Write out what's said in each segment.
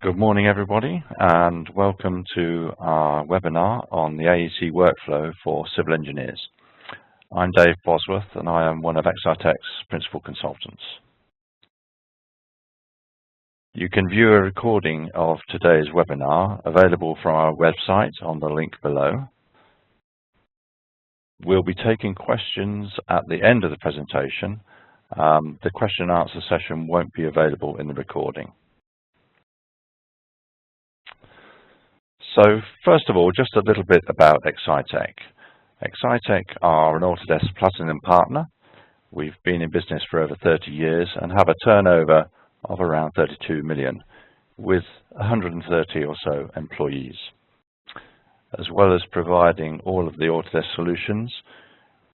Good morning, everybody, and welcome to our webinar on the AEC workflow for civil engineers. I'm Dave Bosworth, and I am one of Exitec's principal consultants. You can view a recording of today's webinar available from our website on the link below. We'll be taking questions at the end of the presentation. The question and answer session won't be available in the recording. So first of all, just a little bit about Excitec. Excitec are an Autodesk Platinum partner. We've been in business for over 30 years and have a turnover of around 32 million with 130 or so employees. As well as providing all of the Autodesk solutions,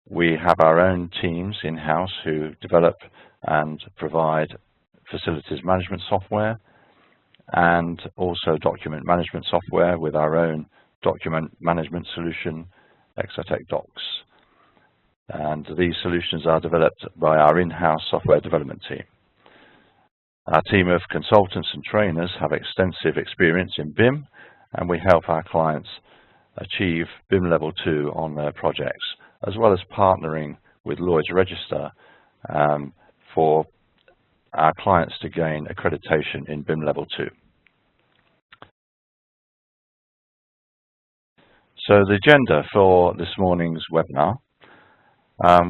we have our own teams in-house who develop and provide facilities management software and also document management software with our own document management solution, Excitec Docs. And these solutions are developed by our in-house software development team. Our team of consultants and trainers have extensive experience in BIM, and we help our clients achieve BIM Level 2 on their projects, as well as partnering with Lloyd's Register for our clients to gain accreditation in BIM Level 2. So the agenda for this morning's webinar,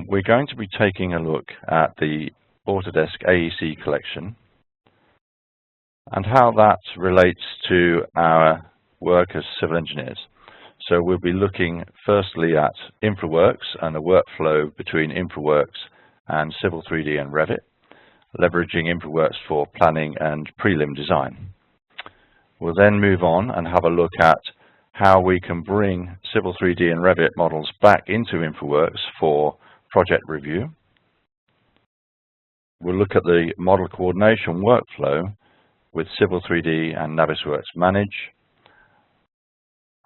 we're going to be taking a look at the Autodesk AEC Collection and how that relates to our work as civil engineers. So we'll be looking firstly at InfraWorks and the workflow between InfraWorks and Civil 3D and Revit, leveraging InfraWorks for planning and prelim design. We'll then move on and have a look at how we can bring Civil 3D and Revit models back into InfraWorks for project review. We'll look at the model coordination workflow with Civil 3D and Navisworks Manage.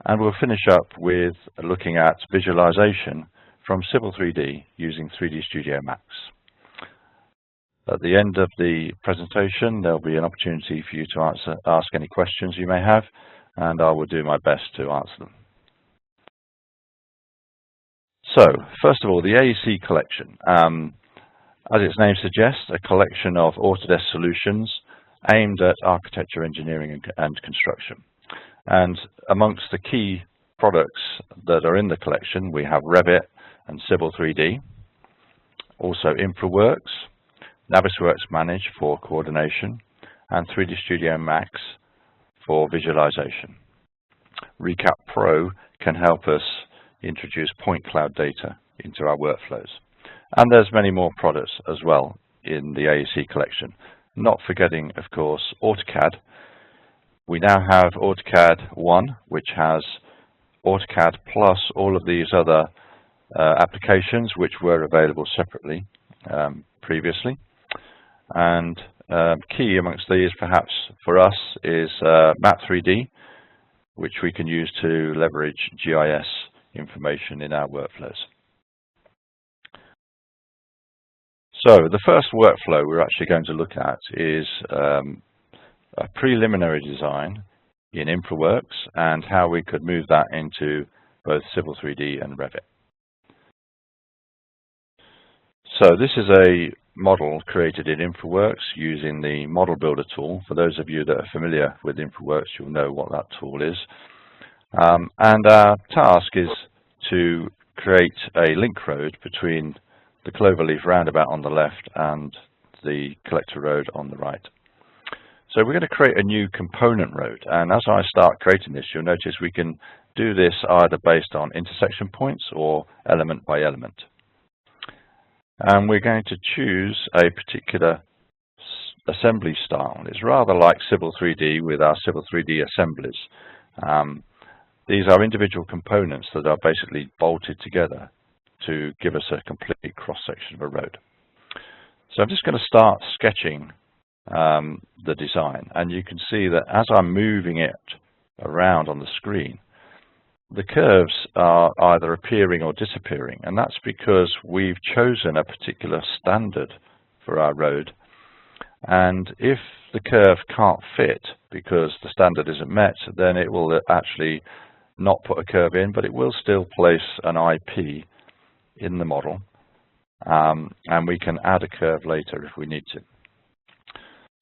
And we'll finish up with looking at visualization from Civil 3D using 3D Studio Max. At the end of the presentation, there'll be an opportunity for you to ask any questions you may have, and I will do my best to answer them. So, first of all, the AEC Collection. As its name suggests, a collection of Autodesk solutions aimed at architecture, engineering, and construction. And amongst the key products that are in the collection, we have Revit and Civil 3D, also InfraWorks, Navisworks Manage for coordination, and 3D Studio Max for visualization. Recap Pro can help us introduce point cloud data into our workflows. And there's many more products as well in the AEC Collection. Not forgetting, of course, AutoCAD. We now have AutoCAD 1, which has AutoCAD plus all of these other applications which were available separately previously. And key amongst these, perhaps for us, is Map 3D, which we can use to leverage GIS information in our workflows. So the first workflow we're actually going to look at is a preliminary design in InfraWorks and how we could move that into both Civil 3D and Revit. So this is a model created in InfraWorks using the Model Builder tool. For those of you that are familiar with InfraWorks, you'll know what that tool is. And our task is to create a link road between the cloverleaf roundabout on the left and the collector road on the right. So we're going to create a new component road, and as I start creating this, you'll notice we can do this either based on intersection points or element by element. And we're going to choose a particular assembly style. It's rather like Civil 3D with our Civil 3D assemblies. These are individual components that are basically bolted together to give us a complete cross-section of a road. So I'm just going to start sketching the design, and you can see that as I'm moving it around on the screen, the curves are either appearing or disappearing, and that's because we've chosen a particular standard for our road, And if the curve can't fit because the standard isn't met, then it will actually not put a curve in, but it will still place an IP in the model, and we can add a curve later if we need to.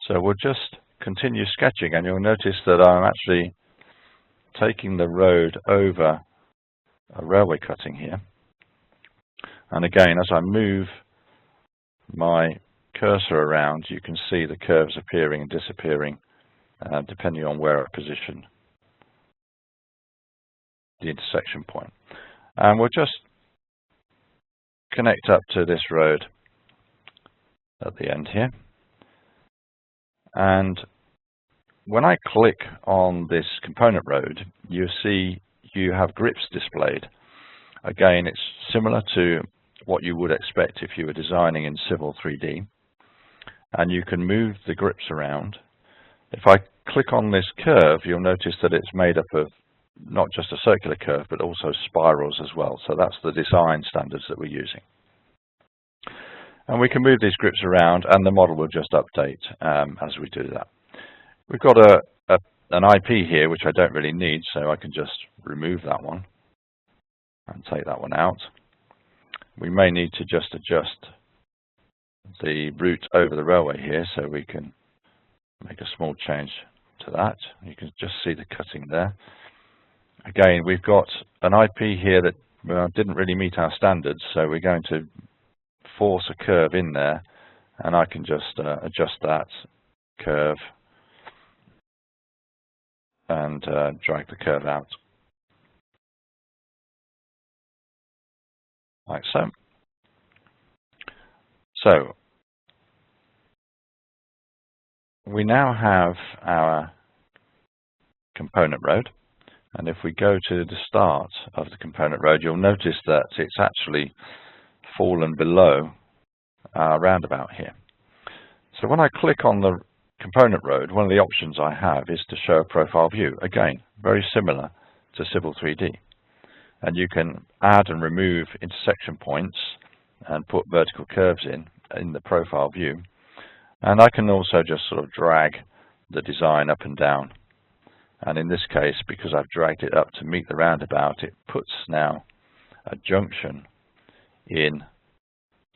So we'll just continue sketching, and you'll notice that I'm actually taking the road over a railway cutting here. And again, as I move my cursor around, you can see the curves appearing and disappearing depending on where I position the intersection point. And we'll just connect up to this road at the end here. And when I click on this component road, you see you have grips displayed. Again, it's similar to what you would expect if you were designing in Civil 3D. And you can move the grips around. If I click on this curve, you'll notice that it's made up of not just a circular curve, but also spirals as well. So that's the design standards that we're using. And we can move these grips around, and the model will just update as we do that. We've got an IP here, which I don't really need, so I can just remove that one and take that one out. We may need to just adjust the route over the railway here, so we can make a small change to that. You can just see the cutting there. Again, we've got an IP here that didn't really meet our standards, so we're going to force a curve in there, and I can just adjust that curve and drag the curve out, like so. So we now have our component road, and if we go to the start of the component road, you'll notice that it's actually fallen below our roundabout here. So when I click on the component road, one of the options I have is to show a profile view. Again, very similar to Civil 3D. And you can add and remove intersection points and put vertical curves in the profile view. And I can also just sort of drag the design up and down. And in this case, because I've dragged it up to meet the roundabout, it puts now a junction in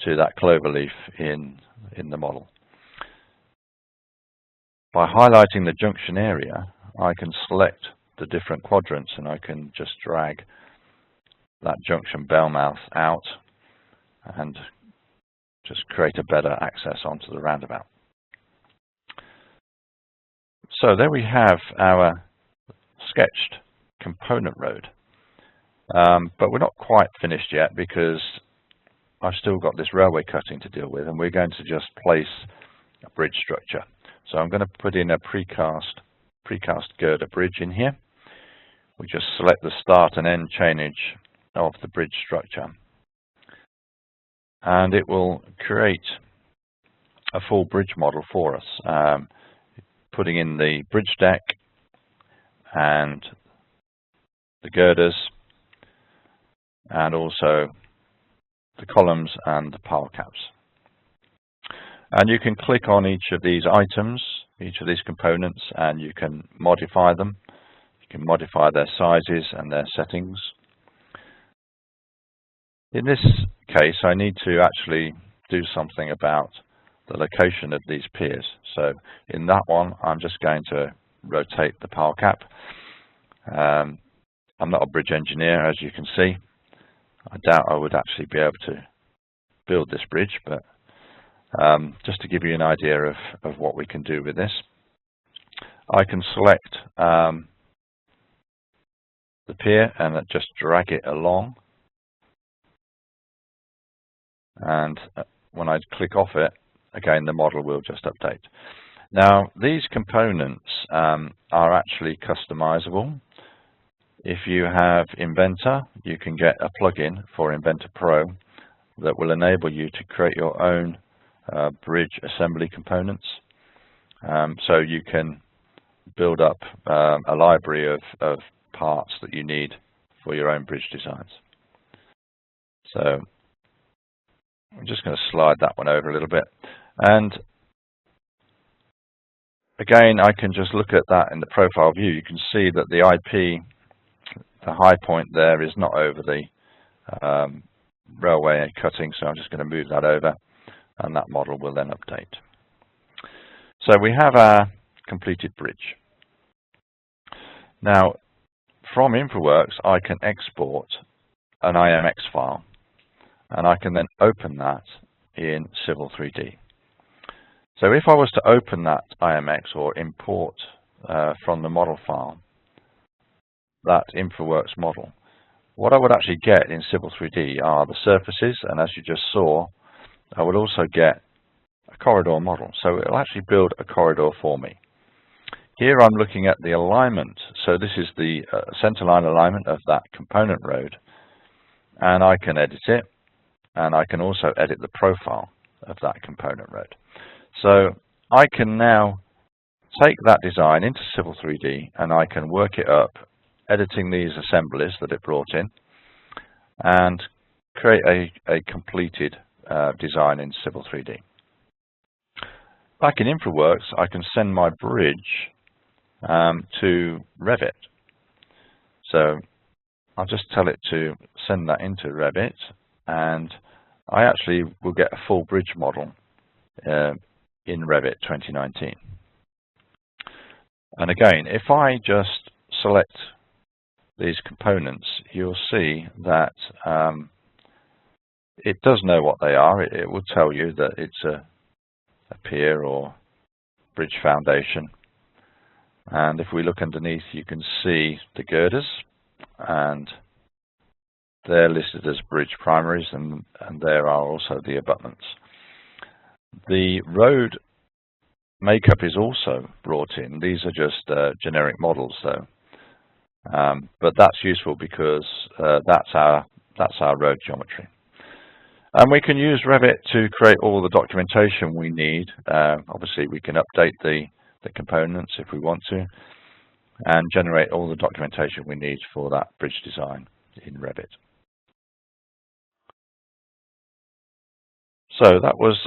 to that cloverleaf in the model. By highlighting the junction area, I can select the different quadrants, and I can just drag that junction bell mouth out and just create a better access onto the roundabout. So there we have our sketched component road. But we're not quite finished yet, because I've still got this railway cutting to deal with, and we're going to just place a bridge structure. So I'm going to put in a precast girder bridge in here. We just select the start and end chainage of the bridge structure, and it will create a full bridge model for us, putting in the bridge deck and the girders, and also the columns and the pile caps. And you can click on each of these items, each of these components, and you can modify them. You can modify their sizes and their settings. In this case, I need to actually do something about the location of these piers. So in that one, I'm just going to rotate the pile cap. I'm not a bridge engineer, as you can see. I doubt I would actually be able to build this bridge, but just to give you an idea of what we can do with this, I can select the pier and just drag it along. And when I click off it, again, the model will just update. Now, these components are actually customizable. If you have Inventor, you can get a plugin for Inventor Pro that will enable you to create your own bridge assembly components. So you can build up a library of parts that you need for your own bridge designs. So I'm just going to slide that one over a little bit. And again, I can just look at that in the profile view. You can see that the IP, the high point there, is not over the railway cutting, so I'm just going to move that over, and that model will then update. So we have our completed bridge. Now, from InfraWorks, I can export an IMX file, and I can then open that in Civil 3D. So if I was to open that IMX or import from the model file, that InfraWorks model, what I would actually get in Civil 3D are the surfaces, and as you just saw, I would also get a corridor model. So it will actually build a corridor for me. Here I'm looking at the alignment. So this is the centerline alignment of that component road, and I can edit it, and I can also edit the profile of that component road. So I can now take that design into Civil 3D, and I can work it up, editing these assemblies that it brought in, and create a completed design in Civil 3D. Back in InfraWorks, I can send my bridge to Revit. So I'll just tell it to send that into Revit, and I actually will get a full bridge model in Revit 2019. And again, if I just select these components, you'll see that it does know what they are. It will tell you that it's a pier or bridge foundation. And if we look underneath, you can see the girders, and they're listed as bridge primaries, and there are also the abutments. The road makeup is also brought in. These are just generic models, though, but that's useful because that's our road geometry. And we can use Revit to create all the documentation we need. Obviously, we can update the components if we want to, and generate all the documentation we need for that bridge design in Revit. So that was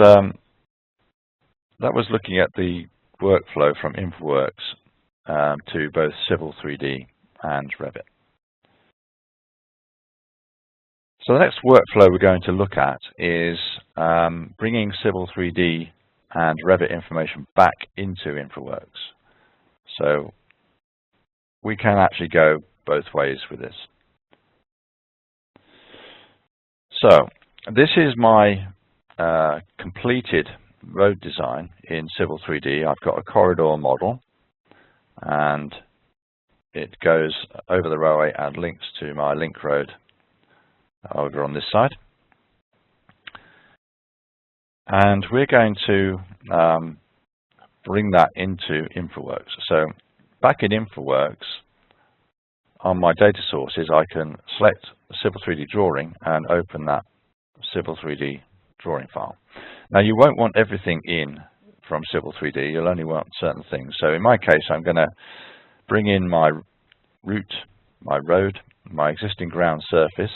looking at the workflow from InfraWorks to both Civil 3D and Revit. So the next workflow we're going to look at is bringing Civil 3D and Revit information back into InfraWorks. So we can actually go both ways with this. So this is my completed road design in Civil 3D. I've got a corridor model, and it goes over the railway and links to my link road over on this side. And we're going to bring that into InfraWorks. So back in InfraWorks, on my data sources, I can select the Civil 3D drawing and open that Civil 3D drawing file. Now, you won't want everything in from Civil 3D. You'll only want certain things. So in my case, I'm going to bring in my route, my road, my existing ground surface,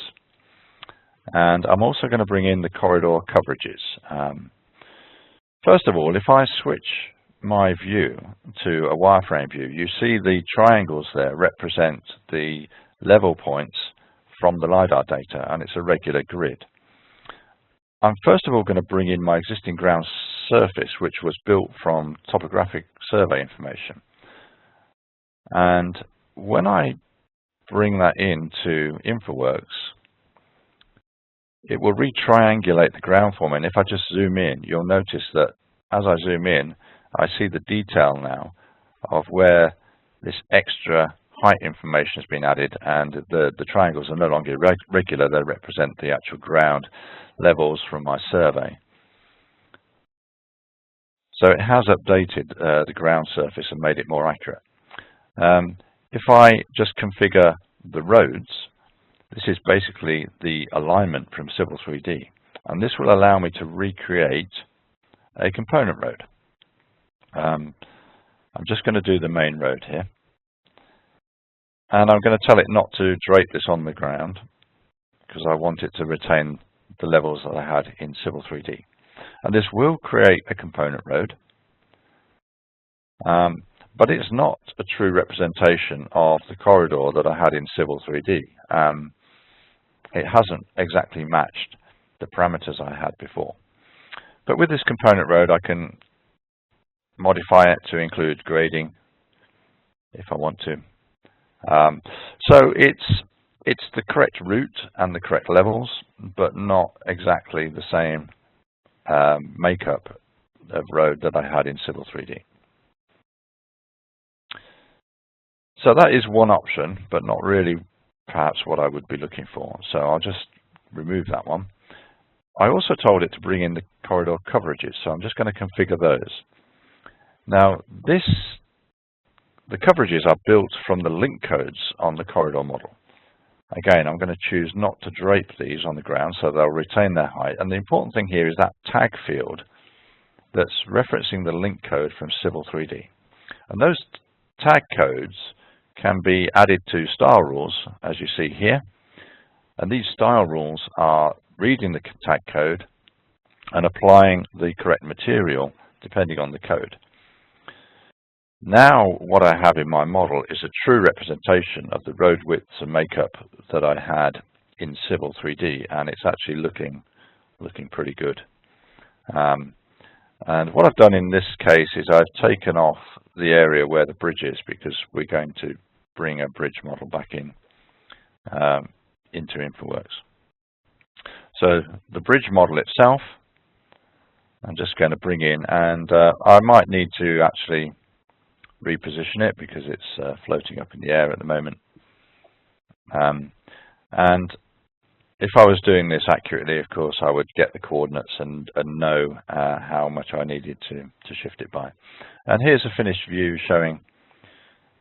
and I'm also going to bring in the corridor coverages. First of all, if I switch my view to a wireframe view, you see the triangles there represent the level points from the LiDAR data, and it's a regular grid. I'm first of all going to bring in my existing ground surface, which was built from topographic survey information. And when I bring that into InfraWorks, it will re-triangulate the ground for me. And if I just zoom in, you'll notice that as I zoom in, I see the detail now of where this extra height information has been added, and the triangles are no longer regular. They represent the actual ground levels from my survey. So it has updated the ground surface and made it more accurate. If I just configure the roads, this is basically the alignment from Civil 3D, and this will allow me to recreate a component road. I'm just going to do the main road here, and I'm going to tell it not to drape this on the ground because I want it to retain the levels that I had in Civil 3D. And this will create a component road, But it's not a true representation of the corridor that I had in Civil 3D. It hasn't exactly matched the parameters I had before. But with this component road, I can modify it to include grading if I want to. So it's the correct route and the correct levels, but not exactly the same makeup of road that I had in Civil 3D. So that is one option, but not really perhaps what I would be looking for. So I'll just remove that one. I also told it to bring in the corridor coverages, so I'm just going to configure those. Now the coverages are built from the link codes on the corridor model. Again, I'm going to choose not to drape these on the ground so they'll retain their height. And the important thing here is that tag field that's referencing the link code from Civil 3D. And those tag codes can be added to style rules, as you see here. And these style rules are reading the tag code and applying the correct material depending on the code. Now what I have in my model is a true representation of the road widths and makeup that I had in Civil 3D, and it's actually looking pretty good. And what I've done in this case is I've taken off the area where the bridge is, because we're going to bring a bridge model back in into InfraWorks. So the bridge model itself, I'm just going to bring in, and I might need to actually reposition it because it's floating up in the air at the moment. And if I was doing this accurately, of course, I would get the coordinates and know how much I needed to shift it by. And here's a finished view showing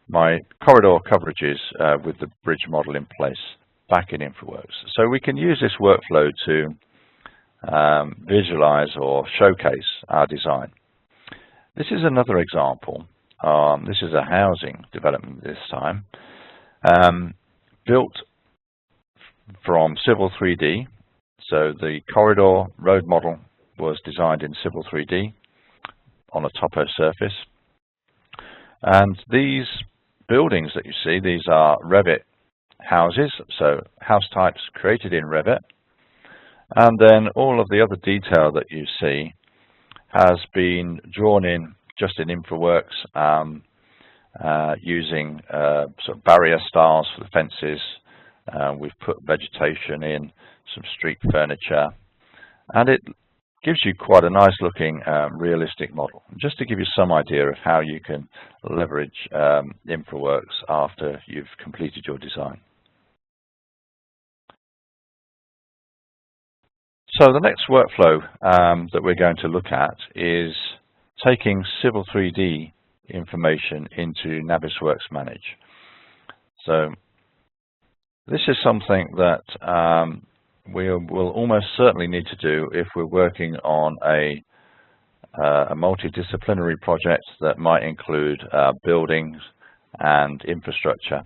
my corridor coverages with the bridge model in place back in InfraWorks. So we can use this workflow to visualize or showcase our design. This is another example. This is a housing development this time, built from Civil 3D. So the corridor road model was designed in Civil 3D on a topo surface. And these buildings that you see, these are Revit houses, so house types created in Revit. And then all of the other detail that you see has been drawn in just in InfraWorks, using sort of barrier styles for the fences. We've put vegetation in, some street furniture, and it gives you quite a nice looking realistic model, just to give you some idea of how you can leverage InfraWorks after you've completed your design. So the next workflow that we're going to look at is taking Civil 3D information into Navisworks Manage. So this is something that we will almost certainly need to do if we're working on a multidisciplinary project that might include buildings and infrastructure.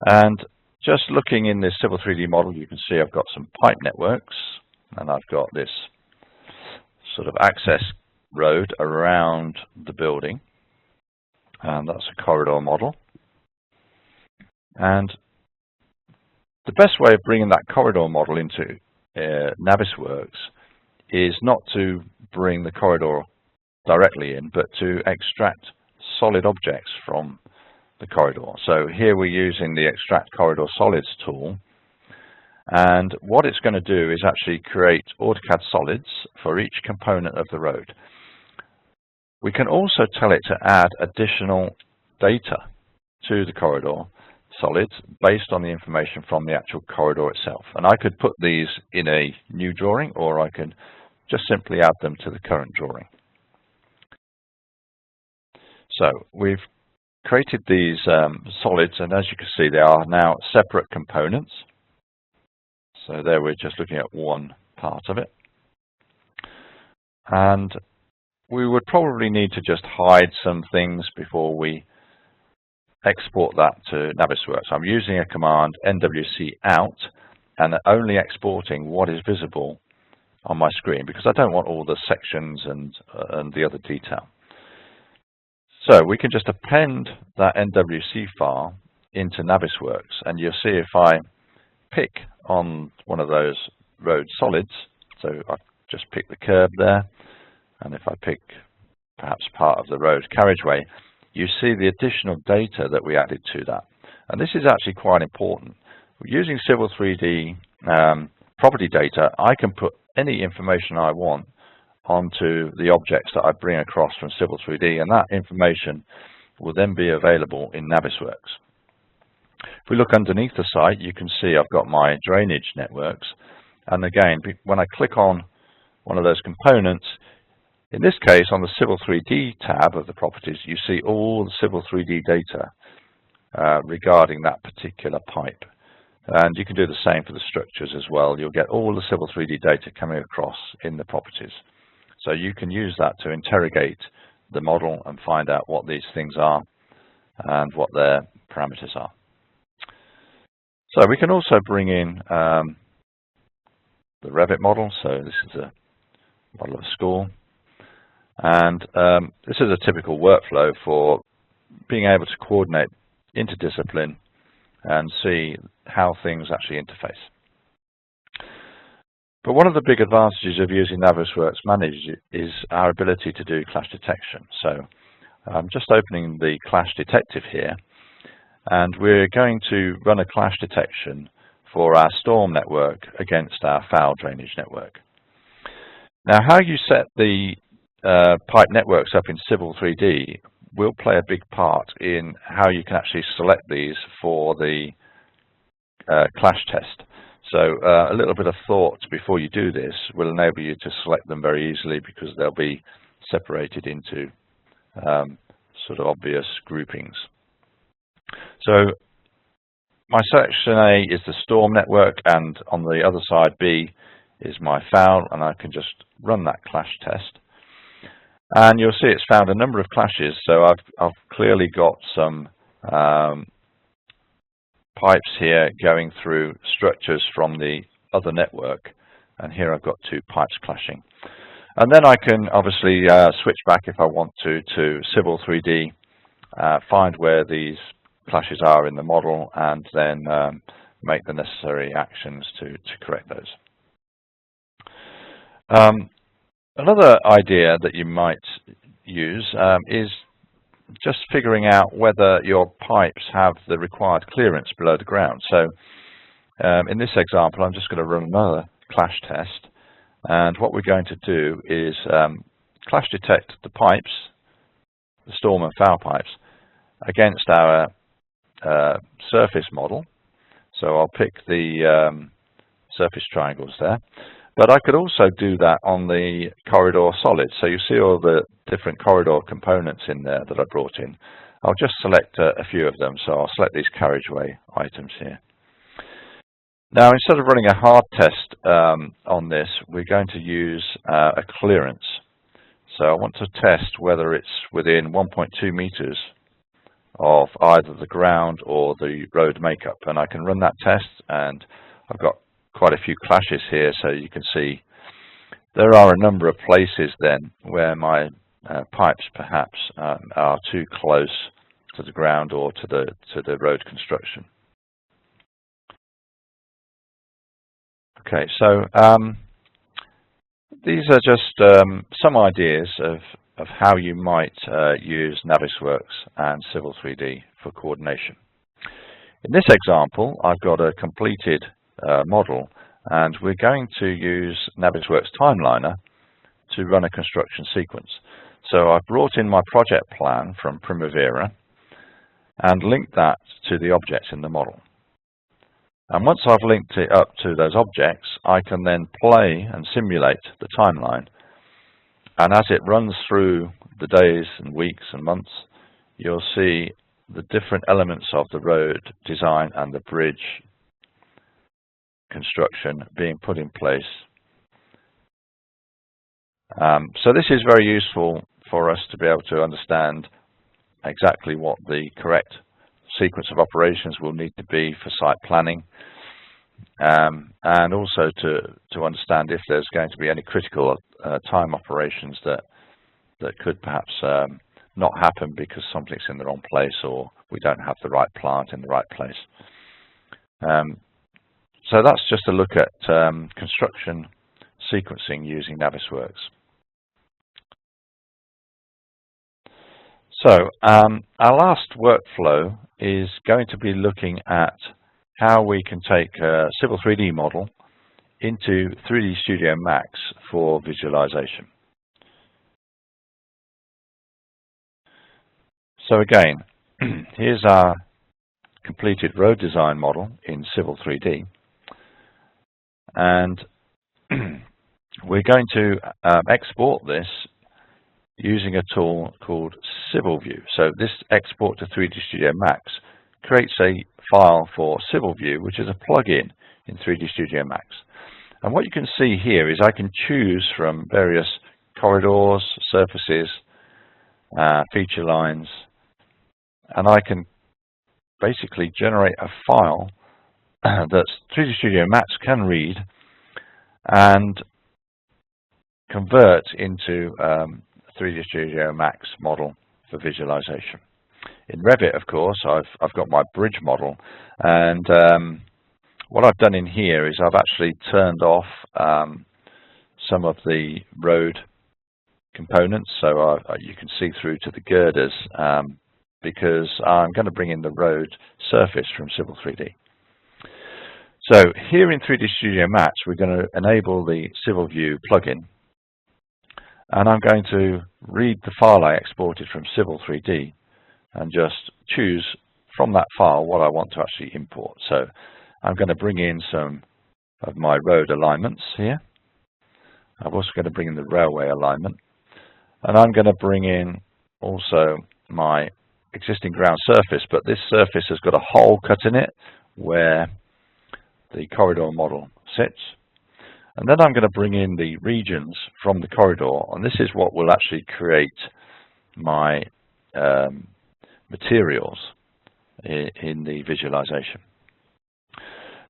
And just looking in this Civil 3D model, you can see I've got some pipe networks, and I've got this sort of access road around the building, and that's a corridor model. And the best way of bringing that corridor model into Navisworks is not to bring the corridor directly in, but to extract solid objects from the corridor. So here we're using the Extract Corridor Solids tool, and what it's going to do is actually create AutoCAD solids for each component of the road. We can also tell it to add additional data to the corridor solids based on the information from the actual corridor itself. And I could put these in a new drawing, or I can just simply add them to the current drawing. So we've created these solids, and as you can see, they are now separate components. So there we're just looking at one part of it. And we would probably need to just hide some things before we export that to Navisworks. I'm using a command NWC out and only exporting what is visible on my screen, because I don't want all the sections and the other detail. So we can just append that NWC file into Navisworks, and you'll see if I pick on one of those road solids, so I just pick the curb there, and if I pick perhaps part of the road carriageway, you see the additional data that we added to that. And this is actually quite important. Using Civil 3D property data, I can put any information I want onto the objects that I bring across from Civil 3D, and that information will then be available in Navisworks. If we look underneath the site, you can see I've got my drainage networks, and again, when I click on one of those components, in this case on the Civil 3D tab of the properties, you see all the Civil 3D data regarding that particular pipe. And you can do the same for the structures as well. You'll get all the Civil 3D data coming across in the properties. So you can use that to interrogate the model and find out what these things are and what their parameters are. So we can also bring in the Revit model. So this is a model of a school. And this is a typical workflow for being able to coordinate interdiscipline and see how things actually interface. But one of the big advantages of using Navisworks Manage is our ability to do clash detection. So I'm just opening the clash detective here, and we're going to run a clash detection for our storm network against our foul drainage network. Now, how you set the pipe networks up in Civil 3D will play a big part in how you can actually select these for the clash test. So a little bit of thought before you do this will enable you to select them very easily, because they'll be separated into sort of obvious groupings. So my section A is the storm network, and on the other side B is my foul, and I can just run that clash test. And you'll see it's found a number of clashes, so I've clearly got some pipes here going through structures from the other network, and here I've got two pipes clashing. And then I can obviously switch back if I want to Civil 3D, find where these clashes are in the model, and then make the necessary actions to correct those. Another idea that you might use is just figuring out whether your pipes have the required clearance below the ground. So in this example, I'm just going to run another clash test, and what we're going to do is clash detect the pipes, the storm and foul pipes, against our surface model. So I'll pick the surface triangles there. But I could also do that on the corridor solid. So you see all the different corridor components in there that I brought in. I'll just select a few of them. So I'll select these carriageway items here. Now, instead of running a hard test on this, we're going to use a clearance. So I want to test whether it's within 1.2 meters of either the ground or the road makeup. And I can run that test, and I've got quite a few clashes here, so you can see there are a number of places then where my pipes perhaps are too close to the ground or to the road construction. Okay, so these are just some ideas of how you might use Navisworks and Civil 3D for coordination. In this example, I've got a completed model, and we're going to use Navisworks Timeliner to run a construction sequence. So I've brought in my project plan from Primavera and linked that to the objects in the model. And once I've linked it up to those objects, I can then play and simulate the timeline. And as it runs through the days and weeks and months, you'll see the different elements of the road design and the bridge construction being put in place. So this is very useful for us to be able to understand exactly what the correct sequence of operations will need to be for site planning, and also to understand if there's going to be any critical time operations that could perhaps not happen because something's in the wrong place or we don't have the right plant in the right place. So that's just a look at construction sequencing using Navisworks. So our last workflow is going to be looking at how we can take a Civil 3D model into 3D Studio Max for visualization. So again, here's our completed road design model in Civil 3D, and we're going to export this using a tool called Civil View. So this export to 3D Studio Max creates a file for Civil View, which is a plugin in 3D Studio Max. And what you can see here is I can choose from various corridors, surfaces, feature lines, and I can basically generate a file that 3D Studio Max can read and convert into 3D Studio Max model for visualization. In Revit, of course, I've got my bridge model, and what I've done in here is I've actually turned off some of the road components, so you can see through to the girders, because I'm going to bring in the road surface from Civil 3D. So here in 3D Studio Max, we're going to enable the Civil View plugin, and I'm going to read the file I exported from Civil 3D and just choose from that file what I want to actually import. So I'm going to bring in some of my road alignments here. I'm also going to bring in the railway alignment, and I'm going to bring in also my existing ground surface, but this surface has got a hole cut in it where the corridor model sits. And then I'm going to bring in the regions from the corridor, and this is what will actually create my materials in the visualization.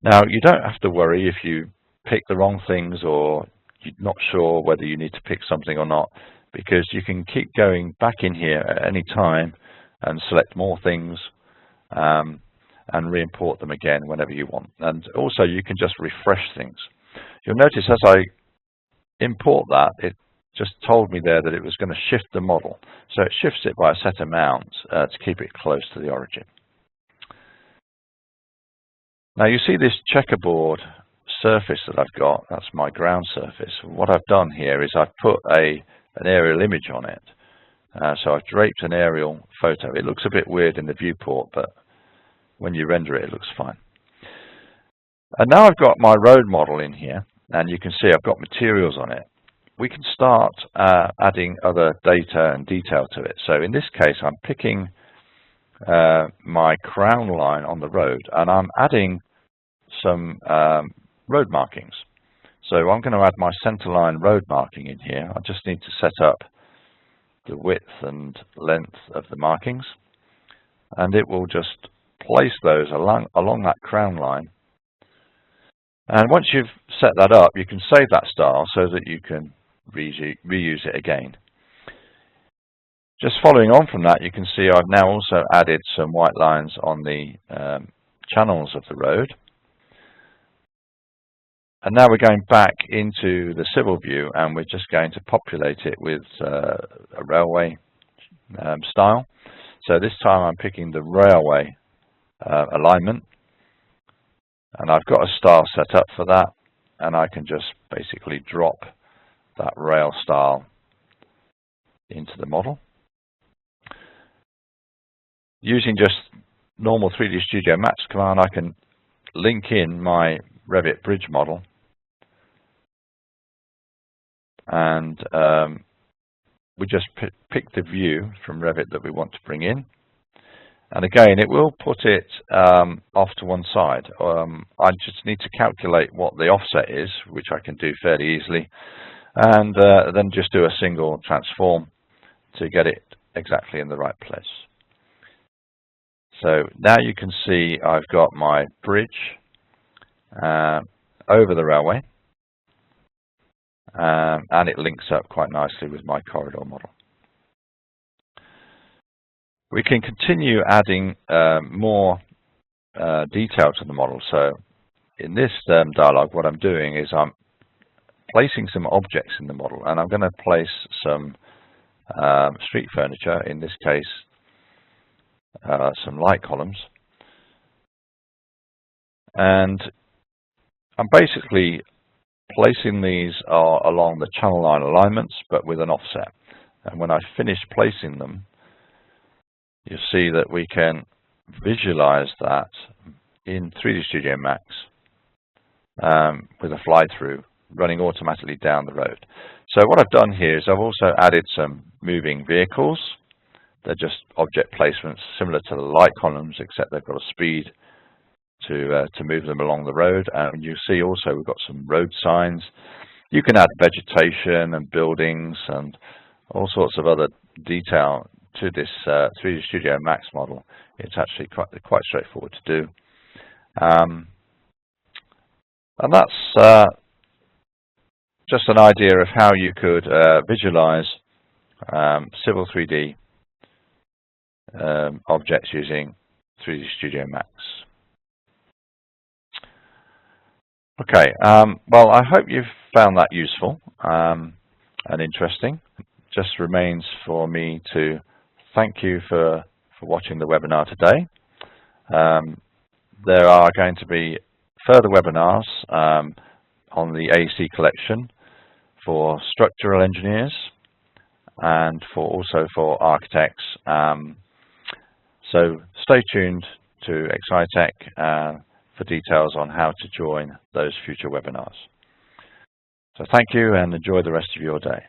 Now, you don't have to worry if you pick the wrong things or you're not sure whether you need to pick something or not, because you can keep going back in here at any time and select more things and re-import them again whenever you want. And also you can just refresh things. You'll notice as I import that, it just told me there that it was going to shift the model. So it shifts it by a set amount to keep it close to the origin. Now you see this checkerboard surface that I've got, that's my ground surface. What I've done here is I've put an aerial image on it. So I've draped an aerial photo. It looks a bit weird in the viewport, but when you render it, it looks fine. And now I've got my road model in here, and you can see I've got materials on it. We can start adding other data and detail to it. So in this case, I'm picking my crown line on the road, and I'm adding some road markings. So I'm going to add my centerline road marking in here. I just need to set up the width and length of the markings, and it will just place those along that crown line. And once you've set that up, you can save that style so that you can reuse it again. Just following on from that, you can see I've now also added some white lines on the channels of the road. And now we're going back into the Civil View, and we're just going to populate it with a railway style. So this time I'm picking the railway alignment, and I've got a style set up for that, and I can just basically drop that rail style into the model. Using just normal 3D Studio Max command, I can link in my Revit bridge model, and we just pick the view from Revit that we want to bring in. And again, it will put it off to one side. I just need to calculate what the offset is, which I can do fairly easily, and then just do a single transform to get it exactly in the right place. So now you can see I've got my bridge over the railway, and it links up quite nicely with my corridor model. We can continue adding more detail to the model. So in this dialog, what I'm doing is I'm placing some objects in the model, and I'm going to place some street furniture, in this case some light columns, and I'm basically placing these along the channel line alignments but with an offset. And when I finish placing them, you'll see that we can visualize that in 3D Studio Max with a fly-through running automatically down the road. So what I've done here is I've also added some moving vehicles. They're just object placements similar to the light columns, except they've got a speed to move them along the road. And you see also we've got some road signs. You can add vegetation and buildings and all sorts of other detail to this 3D Studio Max model. It's actually quite straightforward to do. And that's just an idea of how you could visualize Civil 3D objects using 3D Studio Max. Okay, well, I hope you've found that useful and interesting. Just remains for me to thank you for watching the webinar today. There are going to be further webinars on the AEC Collection for structural engineers and also for architects. So stay tuned to Excitech for details on how to join those future webinars. So thank you and enjoy the rest of your day.